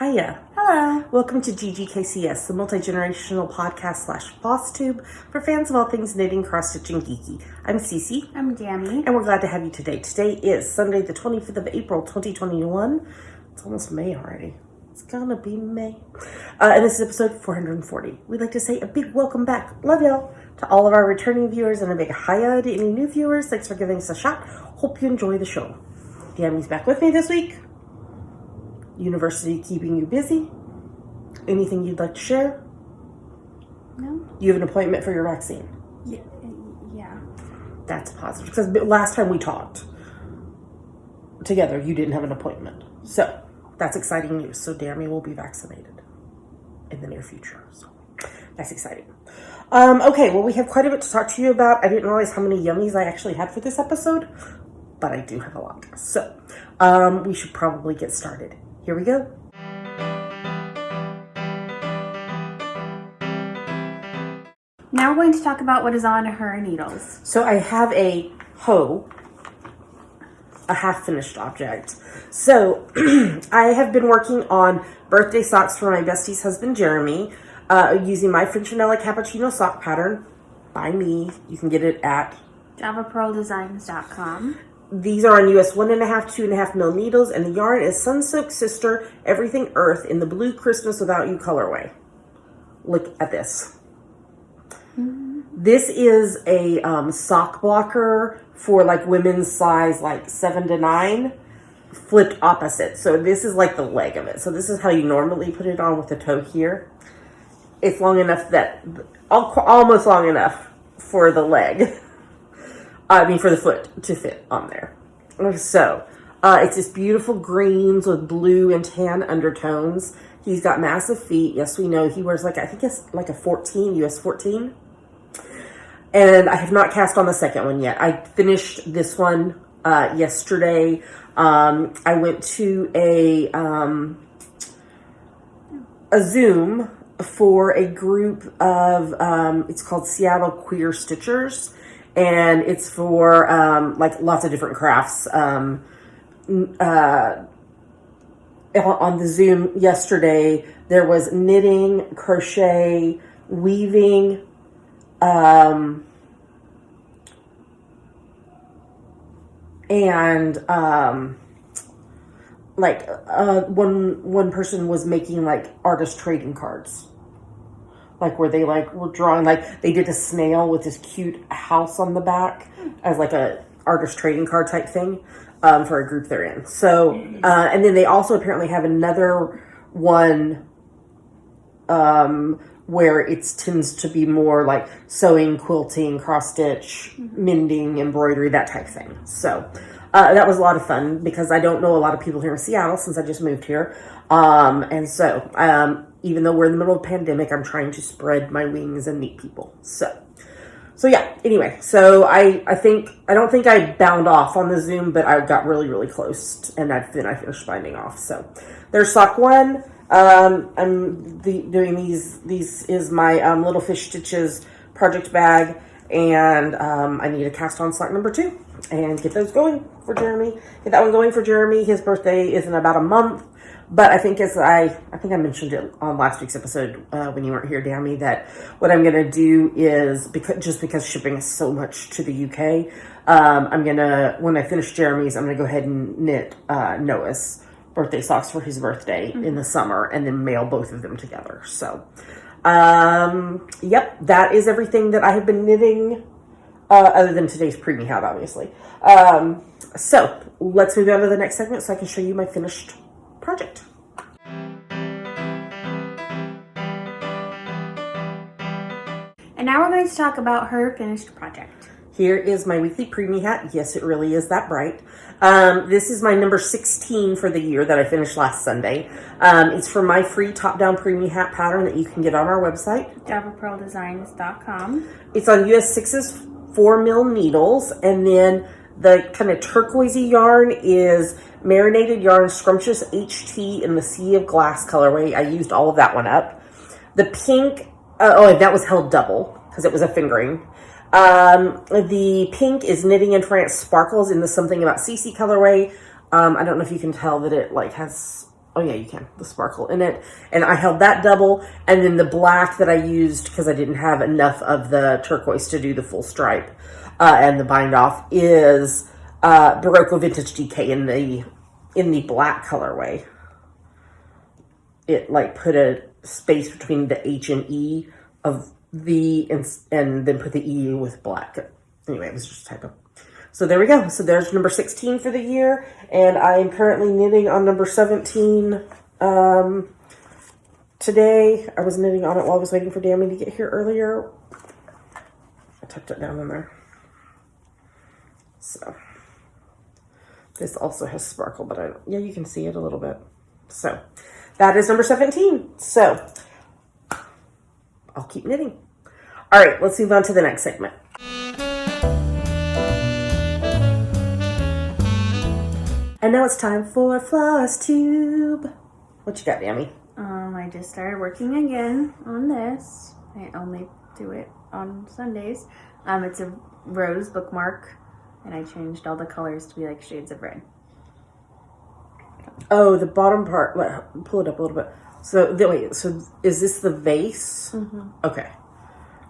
Hiya. Hello. Welcome to GGKCS, the multi-generational podcast / FlossTube for fans of all things knitting, cross-stitching, geeky. I'm Cece. I'm Dammy. And we're glad to have you today. Today is Sunday, the 25th of April, 2021. It's almost May already. It's gonna be May. And this is episode 440. We'd like to say a big welcome back. Love y'all. To all of our returning viewers and a big hiya to any new viewers. Thanks for giving us a shot. Hope you enjoy the show. Dammy's back with me this week. University keeping you busy? Anything you'd like to share? No. You have an appointment for your vaccine? Yeah. That's positive. Because last time we talked together, you didn't have an appointment. So, that's exciting news. So, Dammy will be vaccinated in the near future. So, that's exciting. Okay, well, we have quite a bit to talk to you about. I didn't realize how many yummies I actually had for this episode, but I do have a lot. So, we should probably get started. Here we go. Now we're going to talk about what is on her needles. So I have a hoe, a half-finished object. So I have been working on birthday socks for my bestie's husband, Jeremy, using my French Vanilla Cappuccino sock pattern by me. You can get it at JavaPearlDesigns.com. These are on US 1.5, 2.5 mil needles, and the yarn is Sunsilk Sister Everything Earth in the Blue Christmas Without You colorway. Look at this. Mm-hmm. This is a sock blocker for like women's size like 7 to 9, flipped opposite. So this is like the leg of it. So this is how you normally put it on with the toe here. It's long enough that, almost long enough for the leg. For the foot to fit on there. So, it's this beautiful greens with blue and tan undertones. He's got massive feet. Yes, we know. He wears I think it's like a 14, US 14. And I have not cast on the second one yet. I finished this one yesterday. I went to a Zoom for a group of, it's called Seattle Queer Stitchers. And it's for, lots of different crafts. On the Zoom yesterday, there was knitting, crochet, weaving, and, one person was making, artist trading cards. Where they were drawing, they did a snail with this cute house on the back as a artist trading card type thing for a group they're in. So, and then they also apparently have another one where it tends to be more sewing, quilting, cross stitch, mending, embroidery, that type thing. So that was a lot of fun because I don't know a lot of people here in Seattle since I just moved here. And so, even though we're in the middle of a pandemic, I'm trying to spread my wings and meet people. So yeah, anyway, so I don't think I bound off on the Zoom, but I got really, really close and then I finished binding off. So there's sock one. I'm doing these is my, Little Fish Stitches project bag, and, I need to cast on sock number 2 and get those going for Jeremy. Get that one going for Jeremy. His birthday is in about a month. But I think I mentioned it on last week's episode when you weren't here, Dammy, that what I'm going to do is, because shipping is so much to the UK, when I finish Jeremy's, I'm going to go ahead and knit Noah's birthday socks for his birthday in the summer and then mail both of them together. So, yep, that is everything that I have been knitting, other than today's preemie hat, obviously. So, let's move on to the next segment so I can show you my finished project. And now we're going to talk about her finished project. Here is my weekly preemie hat. Yes, it really is that bright. This is my number 16 for the year that I finished last Sunday. It's for my free top-down preemie hat pattern that you can get on our website. JavaPearlDesigns.com. It's on US 6's 4 mil needles, and then the kind of turquoisey yarn is Marinated Yarn Scrumptious HT in the Sea of Glass colorway. I used all of that one up. The pink, that was held double because it was a fingering. The pink is Knitting in France Sparkles in the Something About CC colorway. I don't know if you can tell that it has Oh yeah, you can. The sparkle in it. And I held that double. And then the black that I used, because I didn't have enough of the turquoise to do the full stripe and the bind off, is Barocco Vintage DK in the black colorway. It like put a space between the H and E of the, and then put the E with black. Anyway, it was just a typo. So there we go. So there's number 16 for the year. And I am currently knitting on number 17 today. I was knitting on it while I was waiting for Dammy to get here earlier. I tucked it down in there. So this also has sparkle, but yeah, you can see it a little bit. So that is number 17. So I'll keep knitting. All right, let's move on to the next segment. And now it's time for FlossTube. What you got, Dammy? I just started working again on this. I only do it on Sundays. It's a rose bookmark, and I changed all the colors to be like shades of red. Oh, the bottom part. Pull it up a little bit. So, wait, so is this the vase? Mm-hmm. Okay.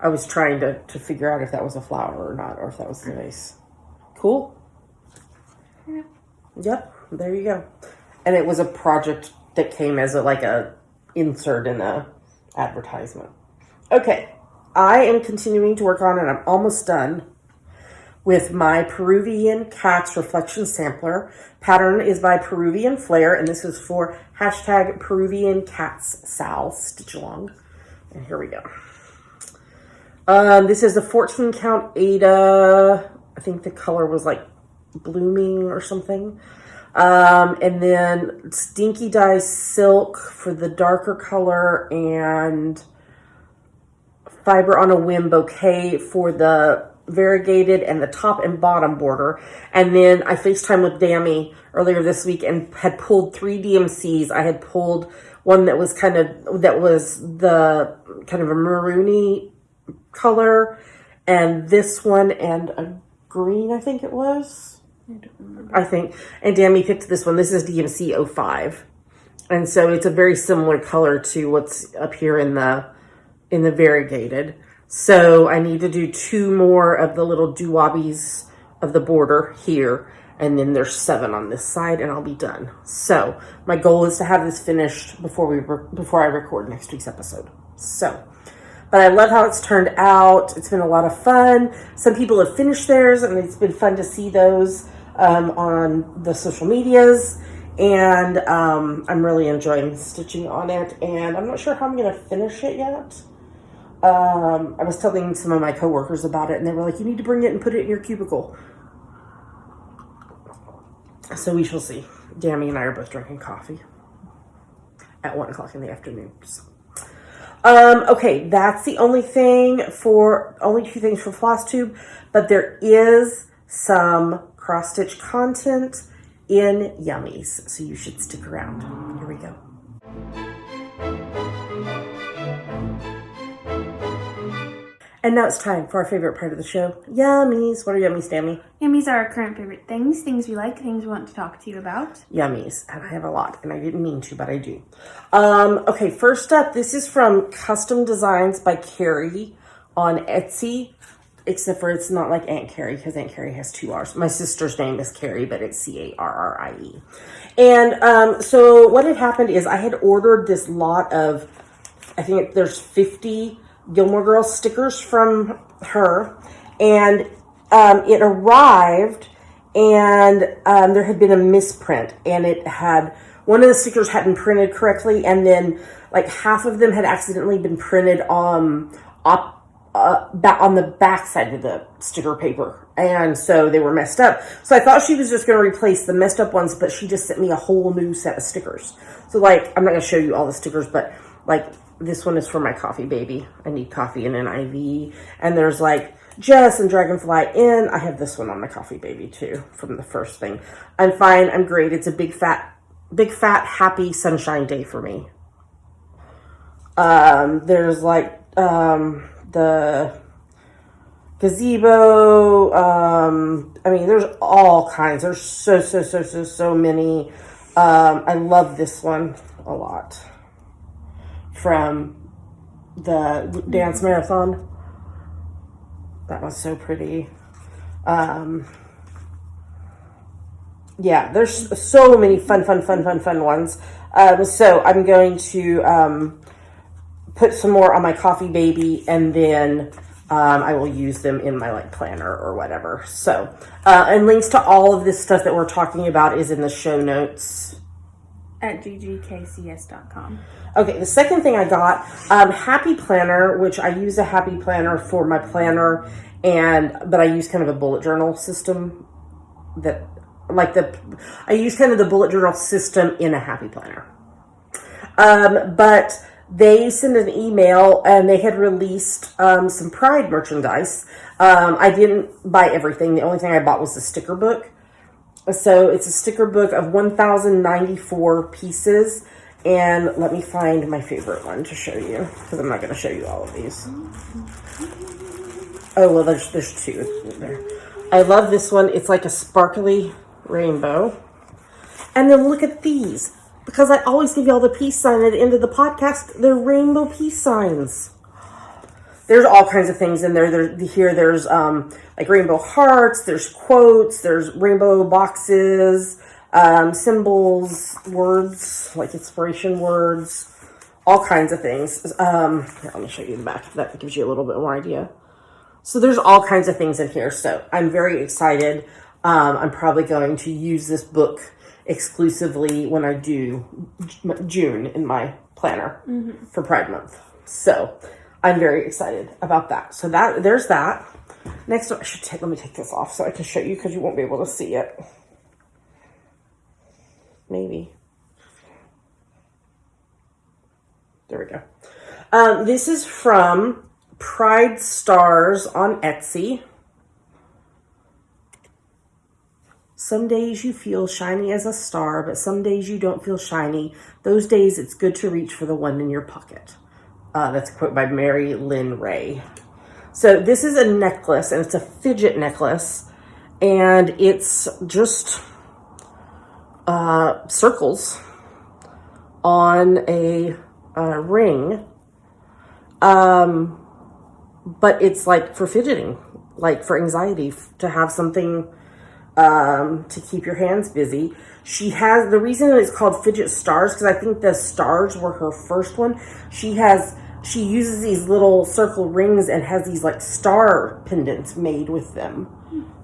I was trying to figure out if that was a flower or not, or if that was the vase. Cool. Yeah. Yep, there you go. And it was a project that came as a insert in the advertisement. Okay, I am continuing to work on it. I'm almost done with my Peruvian Cats Reflection Sampler. Pattern is by Peruvian Flair, and this is for hashtag Peruvian Cats Sal Stitch Along. And here we go. This is a 14 count Ada. I think the color was like blooming or something. And then Stinky Dye Silk for the darker color, and Fiber on a Whim Bouquet for the variegated and the top and bottom border. And then I FaceTime with Dammy earlier this week and had pulled 3 DMCs. I had pulled one that was the kind of a maroony color, and this one, and a green, I think it was. I don't remember. I think. And Dammy picked this one. This is DMC 05. And so it's a very similar color to what's up here in the variegated. So I need to do 2 more of the little doo-wobbies of the border here. And then there's 7 on this side, and I'll be done. So my goal is to have this finished before I record next week's episode. So, but I love how it's turned out. It's been a lot of fun. Some people have finished theirs, and it's been fun to see those on the social medias. And I'm really enjoying stitching on it. And I'm not sure how I'm going to finish it yet. I was telling some of my coworkers about it, and they were like, you need to bring it and put it in your cubicle. So we shall see. Dammy and I are both drinking coffee at 1 o'clock in the afternoon. So. Okay, that's the only 2 things for FlossTube, but there is some cross-stitch content in Yummies, so you should stick around. Here we go. And now it's time for our favorite part of the show, Yummies. What are Yummies, Dammy? Yummies are our current favorite things we like, things we want to talk to you about. Yummies, and I have a lot, and I didn't mean to, but I do. Okay, first up, this is from Custom Designs by Carrie on Etsy, except for it's not like Aunt Carrie, because Aunt Carrie has 2 R's. My sister's name is Carrie, but it's Carrie. And so what had happened is I had ordered this lot of, I think there's 50 Gilmore Girls stickers from her, and it arrived, and there had been a misprint, and it had, one of the stickers hadn't printed correctly, and then like half of them had accidentally been printed on the back side of the sticker paper, and so they were messed up. So I thought she was just going to replace the messed up ones, but she just sent me a whole new set of stickers. So like, I'm not going to show you all the stickers, but like, this one is for my coffee baby. I need coffee in an IV. And there's like Jess and Dragonfly in. I have this one on my coffee baby too from the first thing. I'm fine. I'm great. It's a big fat, happy sunshine day for me. There's like the gazebo. I mean, there's all kinds. There's so many. I love this one a lot from the dance marathon. That was so pretty. Yeah, there's so many fun ones. So I'm going to put some more on my coffee baby, and then I will use them in my like planner or whatever. So, and links to all of this stuff that we're talking about is in the show notes at ggkcs.com. Okay, the second thing I got, Happy Planner, which I use a Happy Planner for my planner, but I use kind of a bullet journal system I use kind of the bullet journal system in a Happy Planner. But they sent an email and they had released some Pride merchandise. I didn't buy everything. The only thing I bought was the sticker book. So it's a sticker book of 1,094 pieces. And let me find my favorite one to show you, because I'm not going to show you all of these. Oh, well, there's two there. I love this one. It's like a sparkly rainbow. And then look at these. Because I always give you all the peace sign at the end of the podcast. They're rainbow peace signs. There's all kinds of things in there. There's like rainbow hearts. There's quotes. There's rainbow boxes, symbols, words, like inspiration words, all kinds of things. Here, let me show you the back. That gives you a little bit more idea. So there's all kinds of things in here. So I'm very excited. I'm probably going to use this book exclusively when I do June in my planner for Pride Month. So I'm very excited about that. So there's that. Next, let me take this off so I can show you, because you won't be able to see it. Maybe. There we go. This is from Pride Stars on Etsy. Some days you feel shiny as a star, but some days you don't feel shiny. Those days it's good to reach for the one in your pocket. That's a quote by Mary Lynn Ray. So this is a necklace, and it's a fidget necklace, and it's just circles on a ring, but it's like for fidgeting, like for anxiety, to have something to keep your hands busy. The reason it's called Fidget Stars, because I think the stars were her first one. She uses these little circle rings and has these like star pendants made with them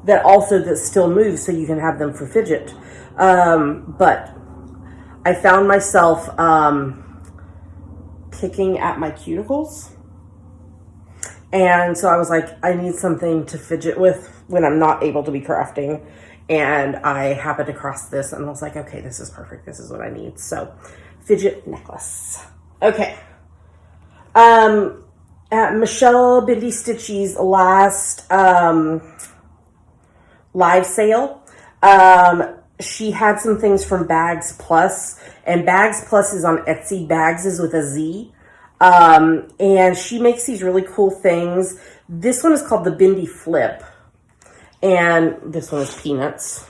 that still move, so you can have them for fidget. But I found myself picking at my cuticles. And so I was like, I need something to fidget with when I'm not able to be crafting. And I happened across this and I was like, okay, this is perfect. This is what I need. So, fidget necklace. Okay. At Michelle Bindi Stitchy's last live sale, she had some things from Bags Plus. And Bags Plus is on Etsy. Bags is with a Z. And she makes these really cool things. This one is called the Bindi Flip, and this one is Peanuts,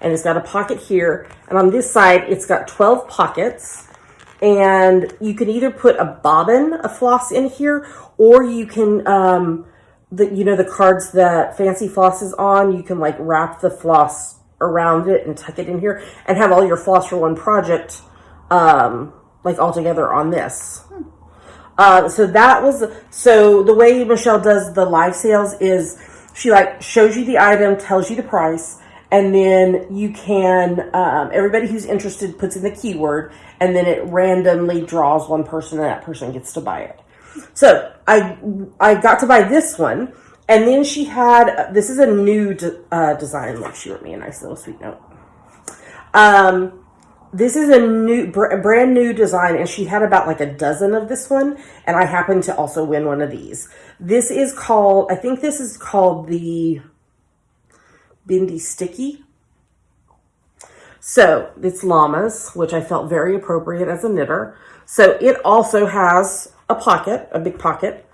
and it's got a pocket here, and on this side it's got 12 pockets, and you can either put a bobbin of floss in here, or you can the cards that Fancy Floss is on, you can like wrap the floss around it and tuck it in here and have all your floss for one project like all together on this. So the way Michelle does the live sales is she like shows you the item, tells you the price, and then you can, everybody who's interested puts in the keyword, and then it randomly draws one person and that person gets to buy it. So I got to buy this one, and then she had, this is a new design. Look, she wrote me a nice little sweet note. This is a brand new design, and she had about like a dozen of this one, and I happened to also win one of these. This is called, I think this is called the Bindi Sticky. So it's llamas, which I felt very appropriate as a knitter. So it also has a pocket, a big pocket,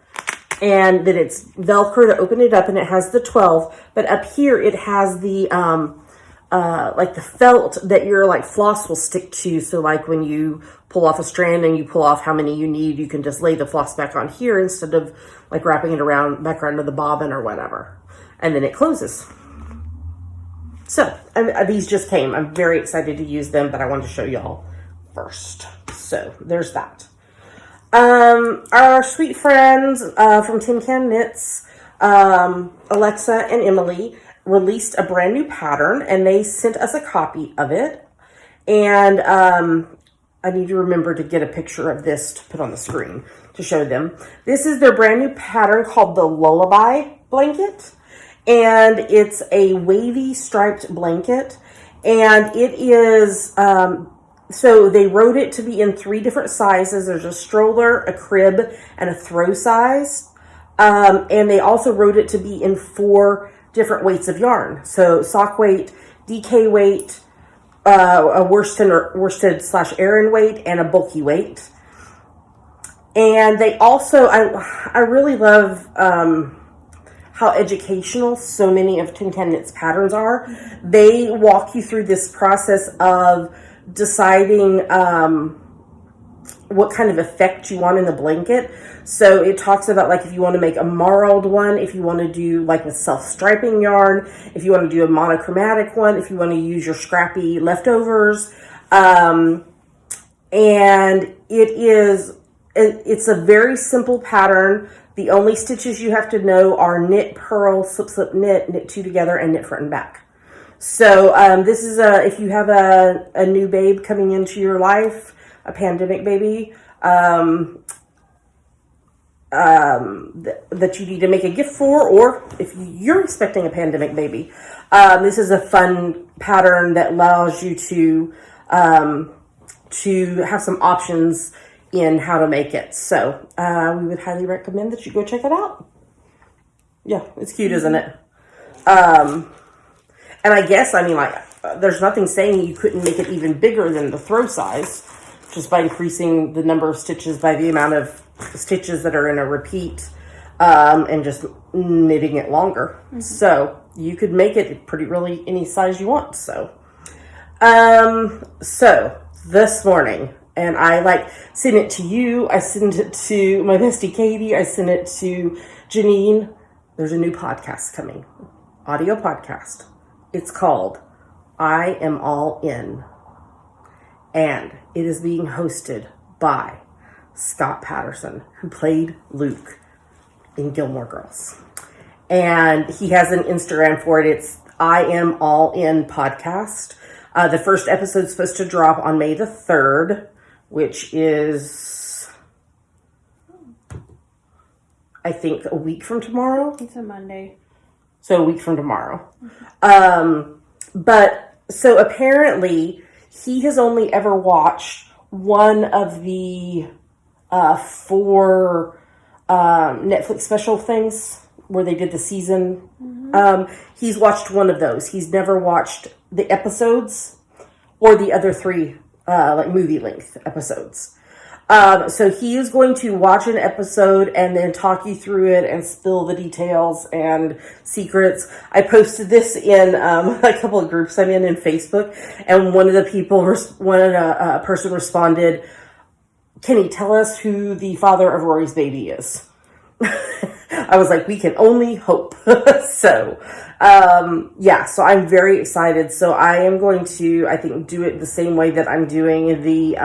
and then it's Velcro to open it up, and it has the 12, but up here it has the like the felt that your like floss will stick to. So like when you pull off a strand and you pull off how many you need, you can just lay the floss back on here instead of like wrapping it around back around the bobbin or whatever. And then it closes. So these just came. I'm very excited to use them, but I wanted to show y'all first. So there's that. Our sweet friends from Tin Can Knits, Alexa and Emily, released a brand new pattern, and they sent us a copy of it. And I need to remember to get a picture of this to put on the screen to show them. This is their brand new pattern called the Lullaby Blanket, and it's a wavy striped blanket, and it is so they wrote it to be in 3 different sizes. There's a stroller, a crib, and a throw size. And they also wrote it to be in 4 different weights of yarn. So sock weight, DK weight, a worsted / Aran weight, and a bulky weight. And they also, I really love how educational so many of Tin Can Knits patterns are. They walk you through this process of deciding what kind of effect you want in the blanket. So it talks about like if you want to make a marled one, if you want to do like with self-striping yarn, if you want to do a monochromatic one, if you want to use your scrappy leftovers. And it's a very simple pattern. The only stitches you have to know are knit, purl, slip, slip, knit 2 together, and knit front and back. So this is if you have a new babe coming into your life, a pandemic baby, that you need to make a gift for, or if you're expecting a pandemic baby, this is a fun pattern that allows you to have some options in how to make it. So we would highly recommend that you go check it out. Yeah, it's cute, isn't it? And I guess, I mean, like, there's nothing saying you couldn't make it even bigger than the throw size, just by increasing the number of stitches by the amount of stitches that are in a repeat, and just knitting it longer. Mm-hmm. So you could make it really any size you want. So this morning, and I sent it to you, I sent it to my bestie Katie, I sent it to Janine. There's a new podcast coming, audio podcast. It's called I Am All In, and it is being hosted by Scott Patterson, who played Luke in Gilmore Girls. And he has an Instagram for it. It's I Am All In Podcast. The first episode is supposed to drop on May the 3rd, which is, I think, a week from tomorrow. It's a Monday. So a week from tomorrow. But so apparently he has only ever watched one of the 4 Netflix special things where they did the season. Mm-hmm. He's watched one of those. He's never watched the episodes or the other 3 movie length episodes. So he is going to watch an episode and then talk you through it and spill the details and secrets. I posted this in a couple of groups I'm in Facebook, and one of the people, a person responded, "Can he tell us who the father of Rory's baby is?" I was like, we can only hope. So so I'm very excited. So I am going to, I think, do it the same way that I'm doing the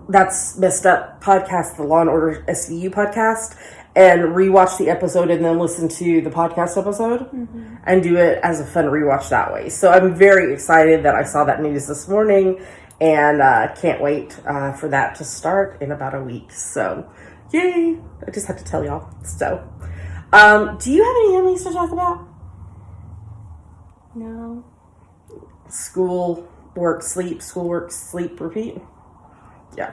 That's Messed Up podcast, the Law and Order SVU podcast, and rewatch the episode and then listen to the podcast episode, mm-hmm. and do it as a fun rewatch that way. So I'm very excited that I saw that news this morning, and can't wait for that to start in about a week. So yay! I just had to tell y'all. So do you have any Emmys to talk about? No. School, work, sleep, repeat. Yeah.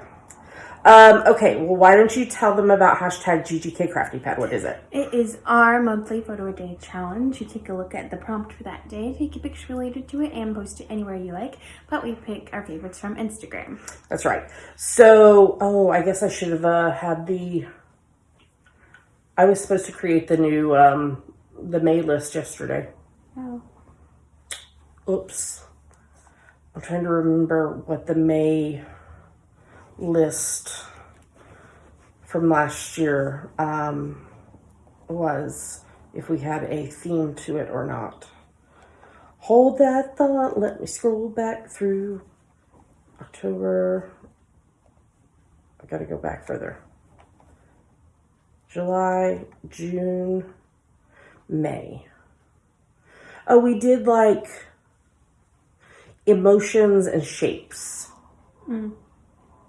Okay, well, why don't you tell them about hashtag GGK Crafty Pad? What is it? It is our monthly photo a day challenge. You take a look at the prompt for that day, take a picture related to it, and post it anywhere you like. But we pick our favorites from Instagram. That's right. So, I guess I should have had I was supposed to create the new, the May list yesterday. Oh. Oops. I'm trying to remember what the May list from last year was, if we had a theme to it or not. Hold that thought. Let me scroll back through October. I gotta go back further. July, June, May. Oh, we did like emotions and shapes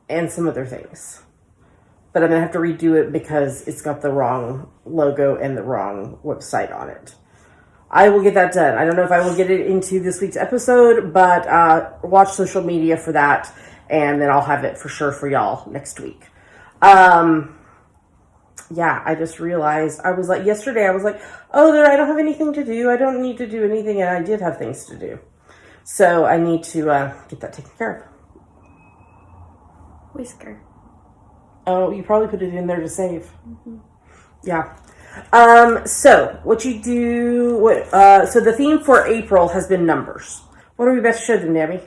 and some other things. But I'm going to have to redo it because it's got the wrong logo and the wrong website on it. I will get that done. I don't know if I will get it into this week's episode, but watch social media for that, and then I'll have it for sure for y'all next week. Yeah, I just realized, I was like, yesterday I was like, oh, I don't have anything to do. I don't need to do anything, and I did have things to do. So I need to get that taken care of. Whisker. Oh, you probably put it in there to save. Yeah. So what you do, so the theme for April has been numbers. What are we best to show them, Debbie?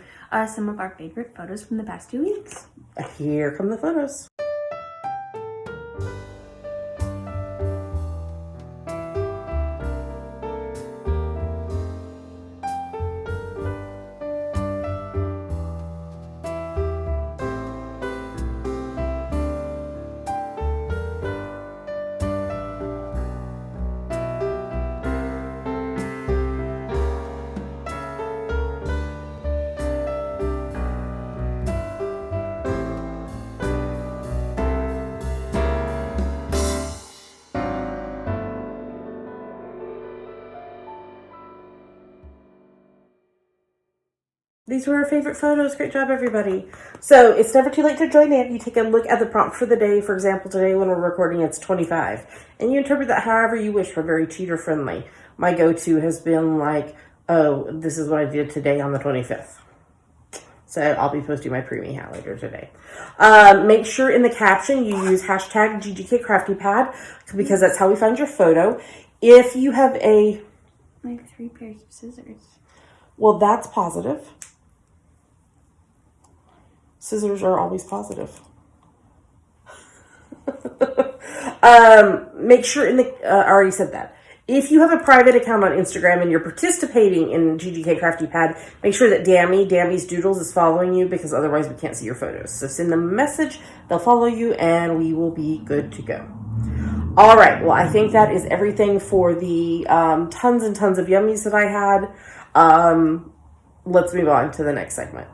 Some of our favorite photos from the past 2 weeks. Here come the photos. These were our favorite photos. Great job, everybody. So it's never too late to join in. You take a look at the prompt for the day. For example, today when we're recording, it's 25. And you interpret that however you wish. We're very cheater friendly. My go-to has been like, oh, this is what I did today on the 25th. So I'll be posting my preemie hat later today. Make sure in the caption you use hashtag GGKCraftyPad because that's how we find your photo. If you have I have 3 pairs of scissors. Well, that's positive. Scissors are always positive. Make sure I already said that. If you have a private account on Instagram and you're participating in GGK Crafty Pad, make sure that Dammy's Doodles is following you because otherwise we can't see your photos. So send them a message, they'll follow you, and we will be good to go. All right, well, I think that is everything for the tons and tons of yummies that I had. Let's move on to the next segment.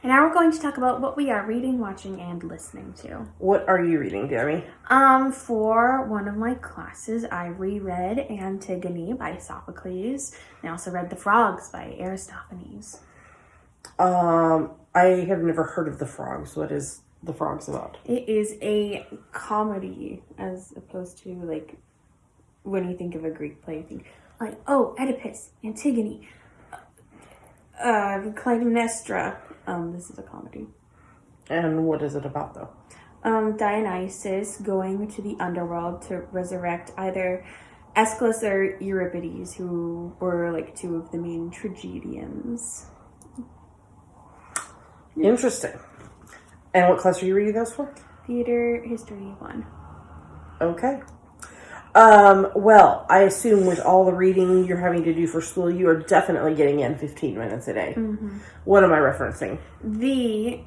And now we're going to talk about what we are reading, watching, and listening to. What are you reading, Debbie? For one of my classes, I reread Antigone by Sophocles. And I also read The Frogs by Aristophanes. I have never heard of The Frogs. What is The Frogs about? It is a comedy as opposed to, like, when you think of a Greek play, you think, like, oh, Oedipus, Antigone, Clytemnestra. This is a comedy. And what is it about, though? Dionysus going to the underworld to resurrect either Aeschylus or Euripides, who were like 2 of the main tragedians. Interesting. And what class are you reading those for? Theater History 1. Okay. Well, I assume with all the reading you're having to do for school, you are definitely getting in 15 minutes a day. Mm-hmm. What am I referencing? The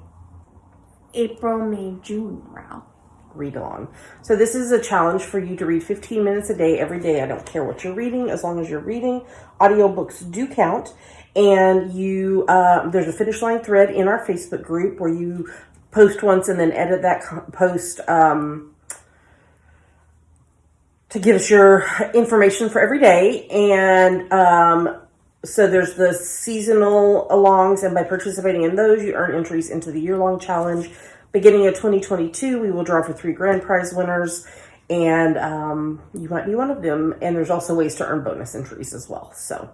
April, May, June route. Read along. So this is a challenge for you to read 15 minutes a day every day. I don't care what you're reading, as long as you're reading. Audiobooks do count. And you, there's a finish line thread in our Facebook group where you post once and then edit that post, to give us your information for every day. And so there's the seasonal alongs, and by participating in those, you earn entries into the year-long challenge. Beginning of 2022, we will draw for 3 grand prize winners, and you might be one of them. And there's also ways to earn bonus entries as well. So,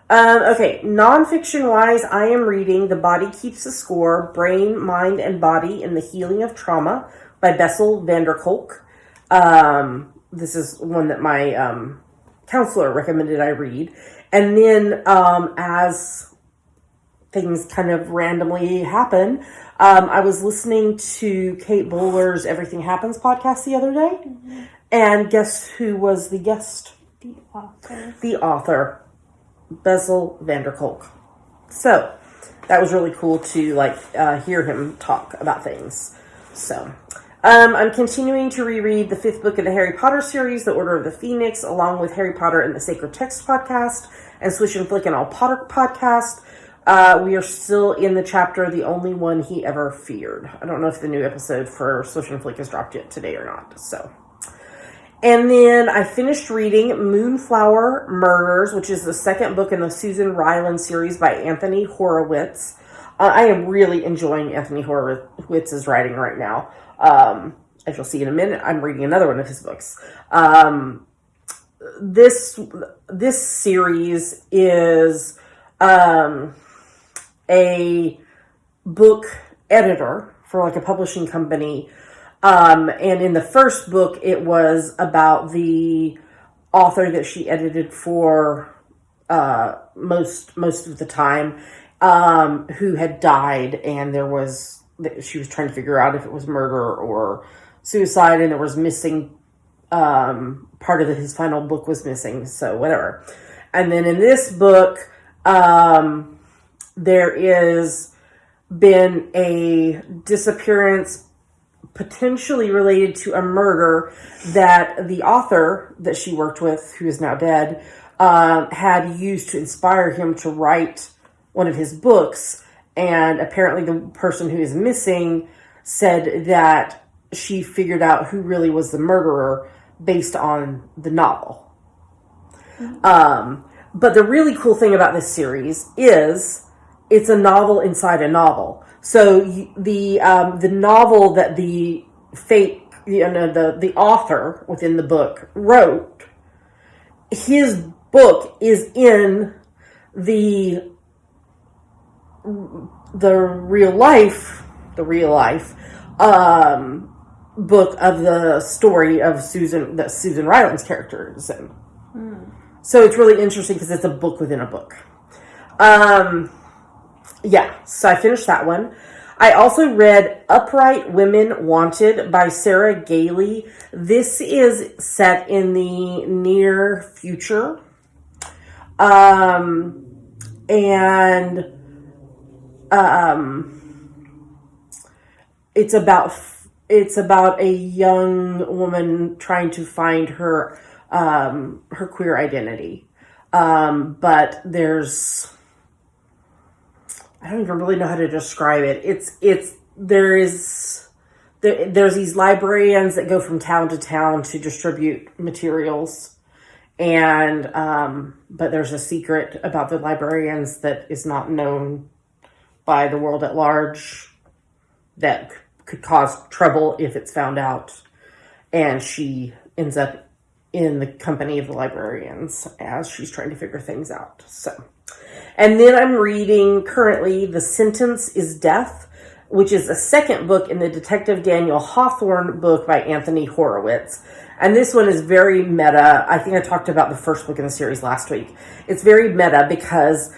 okay, nonfiction-wise, I am reading The Body Keeps a Score, Brain, Mind, and Body in the Healing of Trauma by Bessel van der Kolk. This is one that my counselor recommended I read. And then as things kind of randomly happen, I was listening to Kate Bowler's Everything Happens podcast the other day. Mm-hmm. And guess who was the guest? The author. The author, Bessel van der Kolk. So that was really cool to hear him talk about things. So I'm continuing to reread the 5th book in the Harry Potter series, The Order of the Phoenix, along with Harry Potter and the Sacred Text podcast and Swish and Flick and All Potter podcast. We are still in the chapter, The Only One He Ever Feared. I don't know if the new episode for Swish and Flick has dropped yet today or not. So, and then I finished reading Moonflower Murders, which is the 2nd book in the Susan Ryland series by Anthony Horowitz. I am really enjoying Anthony Horowitz's writing right now. As you'll see in a minute, I'm reading another one of his books. This series is a book editor for like a publishing company. And in the first book, it was about the author that she edited for most of the time, who had died, and she was trying to figure out if it was murder or suicide, and there was missing part of his final book was missing, so whatever. And then in this book, there is been a disappearance potentially related to a murder that the author that she worked with, who is now dead, had used to inspire him to write one of his books. And apparently the person who is missing said that she figured out who really was the murderer based on the novel. Mm-hmm. But the really cool thing about this series is it's a novel inside a novel. So the novel that the author within the book wrote, his book is in the real life book of the story of Susan Ryland's character is in. So it's really interesting because it's a book within a book. So I finished that one. I also read Upright Women Wanted by Sarah Galey. This is set in the near future. It's about a young woman trying to find her queer identity. But there's, I don't even really know how to describe it. There's these librarians that go from town to town to distribute materials. And, but there's a secret about the librarians that is not known by the world at large that could cause trouble if it's found out. And she ends up in the company of the librarians as she's trying to figure things out. So, and then I'm reading currently The Sentence is Death, which is a 2nd book in the Detective Daniel Hawthorne book by Anthony Horowitz. And this one is very meta. I think I talked about the 1st book in the series last week. It's very meta because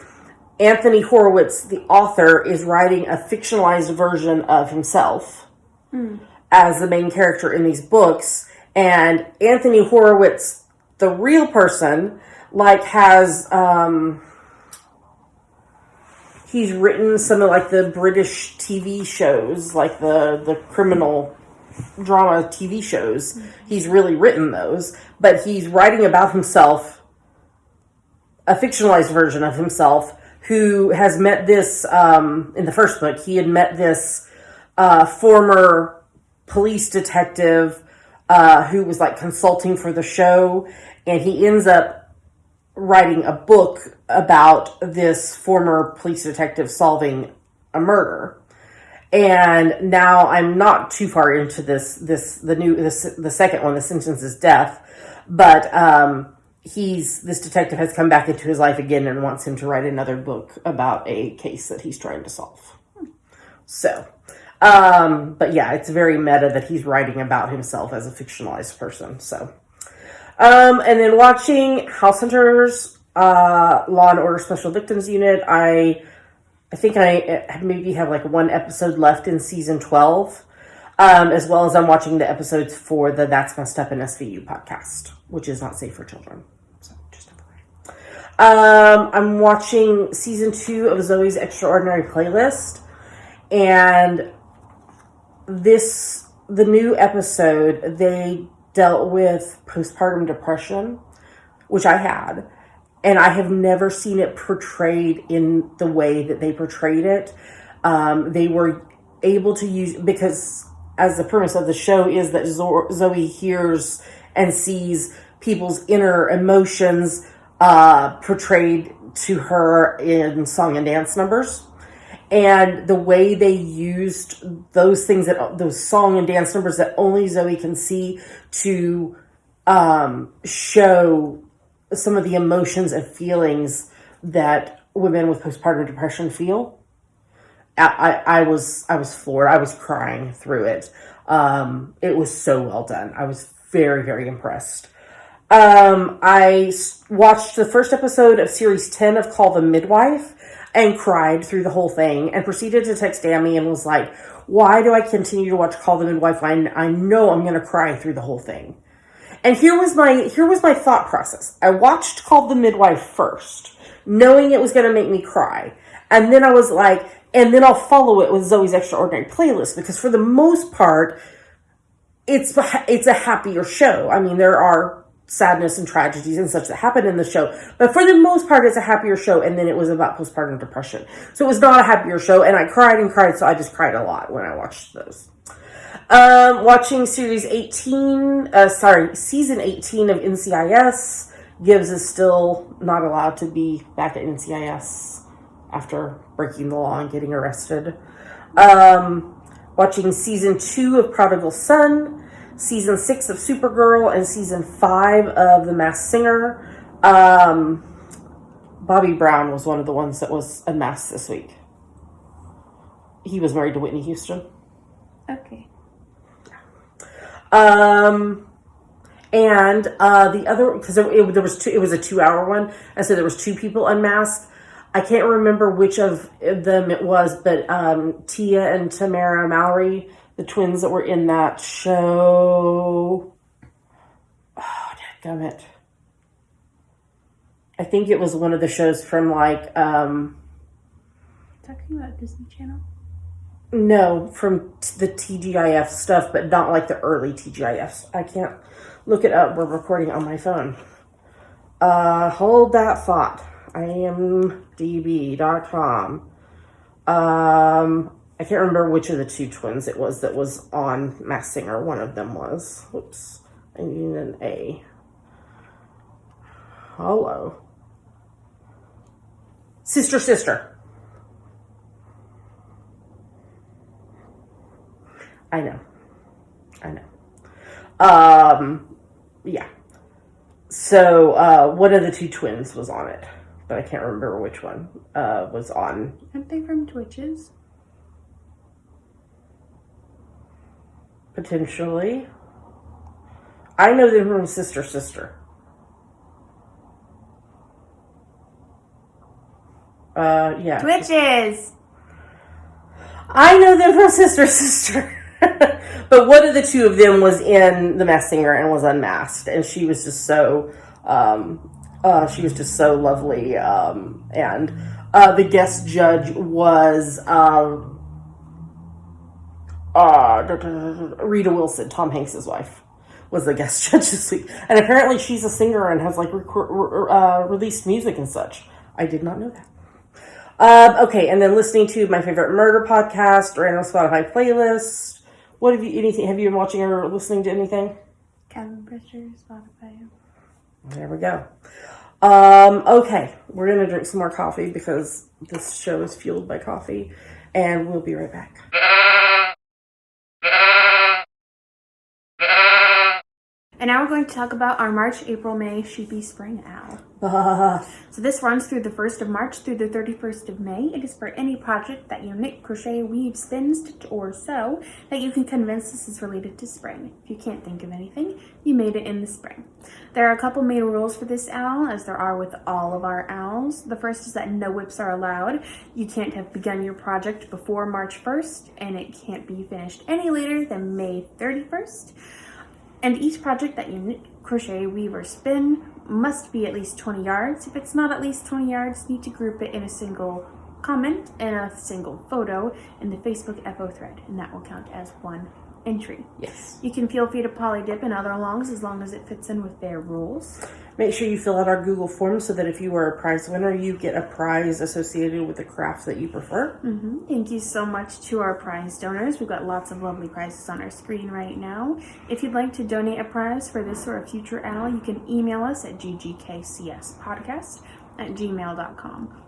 Anthony Horowitz, the author, is writing a fictionalized version of himself as the main character in these books. And Anthony Horowitz, the real person, has he's written some of the British TV shows, like the criminal drama TV shows. Mm-hmm. He's really written those, but he's writing about himself, a fictionalized version of himself, who has met this, in the 1st book, he had met this former police detective who was consulting for the show, and he ends up writing a book about this former police detective solving a murder. And now I'm not too far into the second one, The Sentence is Death, but this detective has come back into his life again and wants him to write another book about a case that he's trying to solve. So, but yeah, it's very meta that he's writing about himself as a fictionalized person. So, and then watching House Hunters, Law and Order Special Victims Unit. I think I maybe have like one episode left in season 12, as well as I'm watching the episodes for the That's Messed Up in SVU podcast, which is not safe for children. So just I'm watching season 2 of Zoe's Extraordinary Playlist, and the new episode, they dealt with postpartum depression, which I had. And I have never seen it portrayed in the way that they portrayed it. They were able to use, because as the premise of the show is that Zoe hears and sees people's inner emotions portrayed to her in song and dance numbers. And the way they used those things, those song and dance numbers that only Zoe can see, to show some of the emotions and feelings that women with postpartum depression feel. I was floored. I was crying through it. It was so well done. I was very, very impressed. I watched the first episode of series 10 of Call the Midwife and cried through the whole thing, and proceeded to text Dammy and was like, why do I continue to watch Call the Midwife? I know I'm going to cry through the whole thing. And here was my thought process. I watched Call the Midwife first, knowing it was going to make me cry. And then I was like, and then I'll follow it with Zoe's Extraordinary Playlist, because for the most part, it's a happier show. I mean, there are sadness and tragedies and such that happen in the show, but for the most part, it's a happier show. And then it was about postpartum depression. So it was not a happier show, and I cried and cried, so I just cried a lot when I watched those. Watching season 18 of NCIS. Gibbs is still not allowed to be back at NCIS after breaking the law and getting arrested. Watching season 2 of Prodigal Son, season 6 of Supergirl, and season 5 of The Masked Singer. Bobby Brown was one of the ones that was unmasked this week. He was married to Whitney Houston. Okay. And the other, because it was a 2-hour one, and so there was 2 people unmasked. I can't remember which of them it was, but Tia and Tamara Mallory, the twins that were in that show. Oh, dadgummit. I think it was one of the shows from like talking about Disney Channel. No, from the TGIF stuff, but not like the early TGIFs. I can't look it up. We're recording on my phone. Hold that thought. IMDb.com. I can't remember which of the 2 twins it was that was on Masked Singer. One of them was. Whoops. I need an A. Hello. Sister. I know. Yeah. So, one of the 2 twins was on it, but I can't remember which one was on. Aren't they from Twitches? Potentially. I know them from Sister. Yeah. Twitches! I know them from Sister. But one of the 2 of them was in The Masked Singer and was unmasked, and she was just so lovely. And the guest judge was Rita Wilson, Tom Hanks' wife, was the guest judge this week, and apparently she's a singer and has like released music and such. I did not know that. Okay, and then listening to my favorite murder podcast, random Spotify playlist. What have you been watching or listening to anything? Cabin Pressure, Spotify. There we go. Okay, we're gonna drink some more coffee because this show is fueled by coffee. and we'll be right back. And now we're going to talk about our March, April, May Sheepy Spring Owl. So this runs through the 1st of March through the 31st of May. It is for any project that you knit, crochet, weave, spin, stitch, or sew that you can convince this is related to spring. If you can't think of anything, you made it in the spring. There are a couple main rules for this owl, as there are with all of our owls. The first is that no whips are allowed. You can't have begun your project before March 1st, and it can't be finished any later than May 31st. And each project that you knit, crochet, weave, or spin must be at least 20 yards. If it's not at least 20 yards, you need to group it in a single comment and a single photo in the Facebook FO thread, and that will count as one entry. Yes. You can feel free to poly dip in other alongs as long as it fits in with their rules. Make sure you fill out our Google form so that if you are a prize winner, you get a prize associated with the craft that you prefer. Thank you so much to our prize donors. We've got lots of lovely prizes on our screen right now. If you'd like to donate a prize for this or a future owl, you can email us at ggkcspodcast@gmail.com.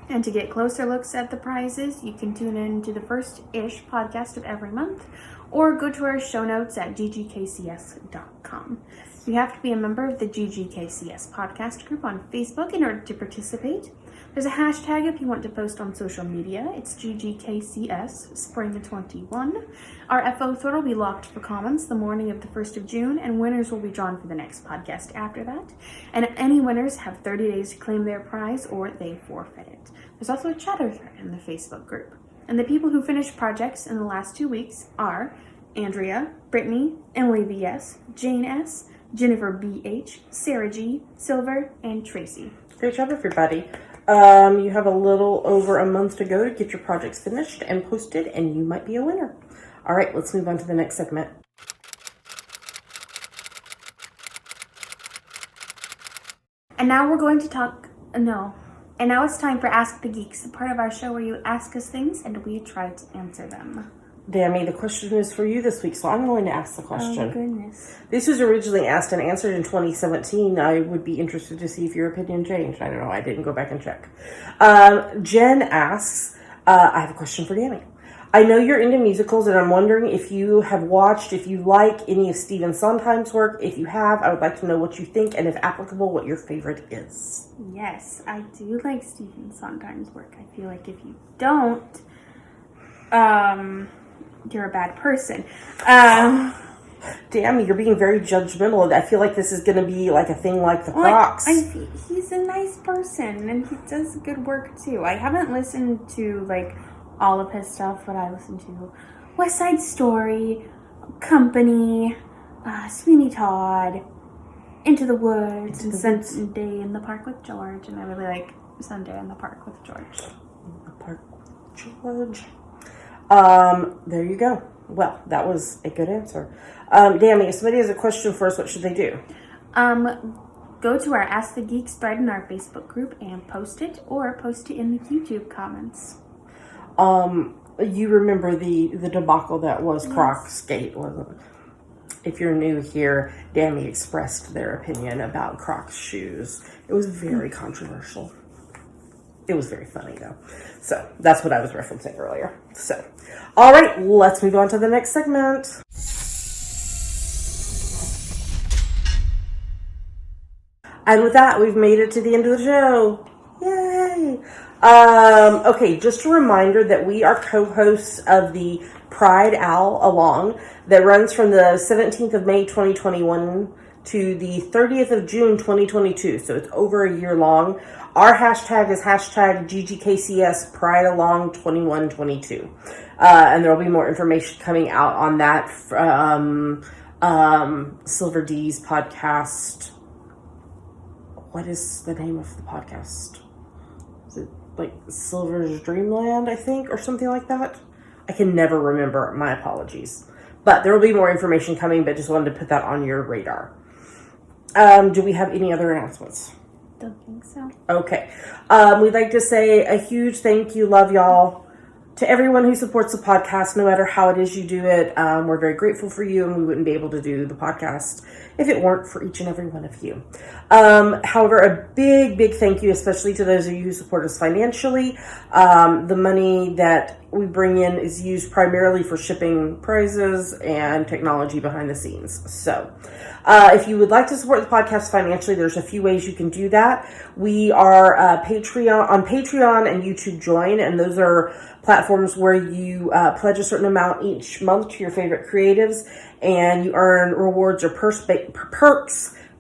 And to get closer looks at the prizes, you can tune in to the first-ish podcast of every month, or go to our show notes at ggkcs.com. You have to be a member of the GGKCS podcast group on Facebook in order to participate. There's a hashtag if you want to post on social media. It's GGKCS Spring 21. Our FO thread will be locked for comments the morning of the 1st of June, and winners will be drawn for the next podcast after that. And any winners have 30 days to claim their prize, or they forfeit it. There's also a chatter thread in the Facebook group. And the people who finished projects in the last 2 weeks are Andrea, Brittany, Emily VS, Jane S., Jennifer BH, Sarah G, Silver, and Tracy. Great job, everybody. You have a little over a month to go to get your projects finished and posted, and you might be a winner. All right, let's move on to the next segment. And now we're going to talk, And now it's time for Ask the Geeks, a part of our show where you ask us things and we try to answer them. Dammy, the question is for you this week, so I'm going to ask the question. Oh, goodness. This was originally asked and answered in 2017. I would be interested to see if your opinion changed. I don't know. I didn't go back and check. Jen asks, I have a question for Dammy. I know you're into musicals, and I'm wondering if you have watched, if you like any of Stephen Sondheim's work. If you have, I would like to know what you think, and if applicable, what your favorite is. Yes, I do like Stephen Sondheim's work. I feel like if you don't, you're a bad person. Damn, you're being very judgmental. I feel like this is going to be like a thing like the Crocs. He's a nice person, and he does good work, too. I haven't listened to, all of his stuff, but I listened to West Side Story, Company, Sweeney Todd, Into the Woods, and Sunday in the Park with George, and I really like Sunday in the Park with George. The Park with George. There you go. Well, that was a good answer. Dammy, if somebody has a question for us, what should they do? Go to our Ask the Geeks thread in our Facebook group and post it, or post it in the YouTube comments. You remember the debacle that was Crocs Gate, wasn't it? If you're new here, Dammy expressed their opinion about Crocs shoes. It was very controversial. It was very funny, though. So, that's what I was referencing earlier. So, all right, let's move on to the next segment. And with that, we've made it to the end of the show. Yay! Okay, just a reminder that we are co-hosts of the Pride Owl Along that runs from the 17th of May 2021 to the 30th of June 2022. So it's over a year long. Our hashtag is hashtag GGKCS Pride Along 2122. And there will be more information coming out on that from Silver D's podcast. What is the name of the podcast? Is it like Silver's Dreamland, I think, or something like that? I can never remember. My apologies. But there will be more information coming, but just wanted to put that on your radar. Do we have any other announcements? Don't think so. Okay. We'd like to say a huge thank you, love y'all, to everyone who supports the podcast, no matter how it is you do it. We're very grateful for you, and we wouldn't be able to do the podcast if it weren't for each and every one of you. However, a big, big thank you, especially to those of you who support us financially. The money that we bring in is used primarily for shipping prizes and technology behind the scenes. So if you would like to support the podcast financially, there's a few ways you can do that. We are on Patreon and YouTube Join, and those are platforms where you pledge a certain amount each month to your favorite creatives, and you earn rewards or perks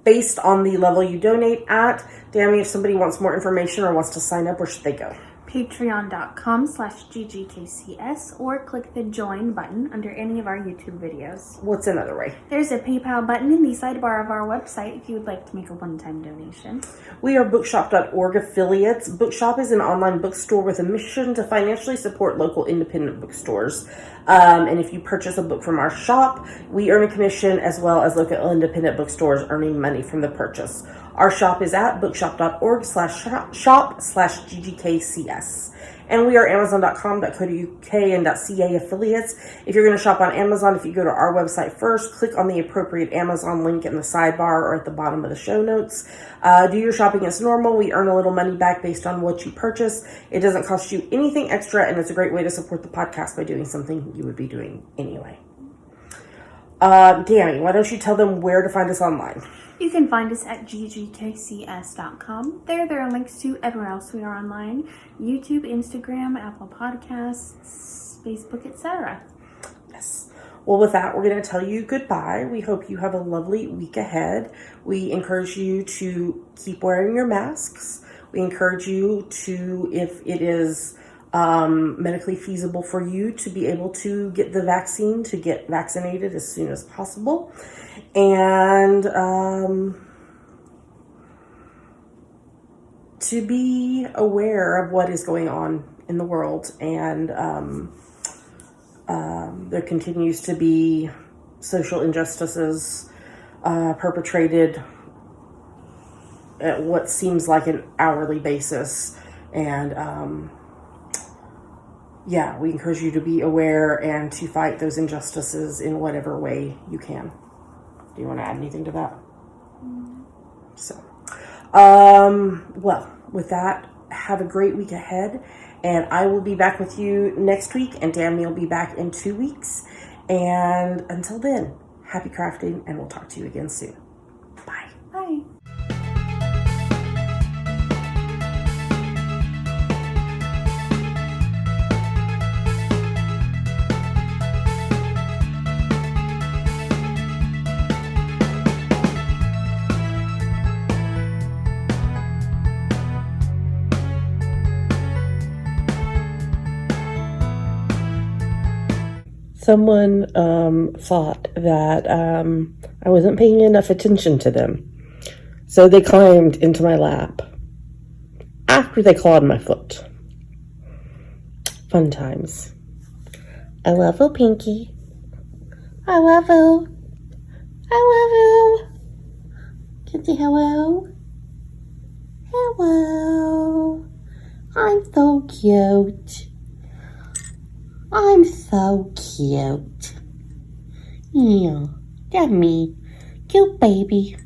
based on the level you donate at. Dammy, if somebody wants more information or wants to sign up, where should they go? Patreon.com/GGKCS, or click the join button under any of our YouTube videos. What's another way? There's a PayPal button in the sidebar of our website if you would like to make a one-time donation. We are bookshop.org affiliates. Bookshop is an online bookstore with a mission to financially support local independent bookstores. And if you purchase a book from our shop, we earn a commission, as well as local independent bookstores earning money from the purchase. Our shop is at bookshop.org/shop/GGKCS. And we are Amazon.com.co.uk and .ca affiliates. If you're going to shop on Amazon, if you go to our website first, click on the appropriate Amazon link in the sidebar or at the bottom of the show notes. Do your shopping as normal. We earn a little money back based on what you purchase. It doesn't cost you anything extra, and it's a great way to support the podcast by doing something you would be doing anyway. Dammy, why don't you tell them where to find us online? You can find us at ggkcs.com. There are links to everywhere else we are online: YouTube, Instagram, Apple Podcasts, Facebook, etc. Yes. Well, with that, we're going to tell you goodbye. We hope you have a lovely week ahead. We encourage you to keep wearing your masks. We encourage you to, if it is medically feasible for you, to be able to get the vaccine, to get vaccinated as soon as possible. And to be aware of what is going on in the world. And there continues to be social injustices perpetrated at what seems like an hourly basis. And we encourage you to be aware and to fight those injustices in whatever way you can. Do you want to add anything to that? So, well, with that, have a great week ahead, and I will be back with you next week, and Dammy will be back in 2 weeks. And until then, happy crafting, and we'll talk to you again soon. Bye. Bye. Someone thought that I wasn't paying enough attention to them. So they climbed into my lap after they clawed my foot. Fun times. I love you, Pinky. I love you. I love you. Can you say hello? Hello. I'm so cute. I'm so cute. Yeah, that's me. Cute baby.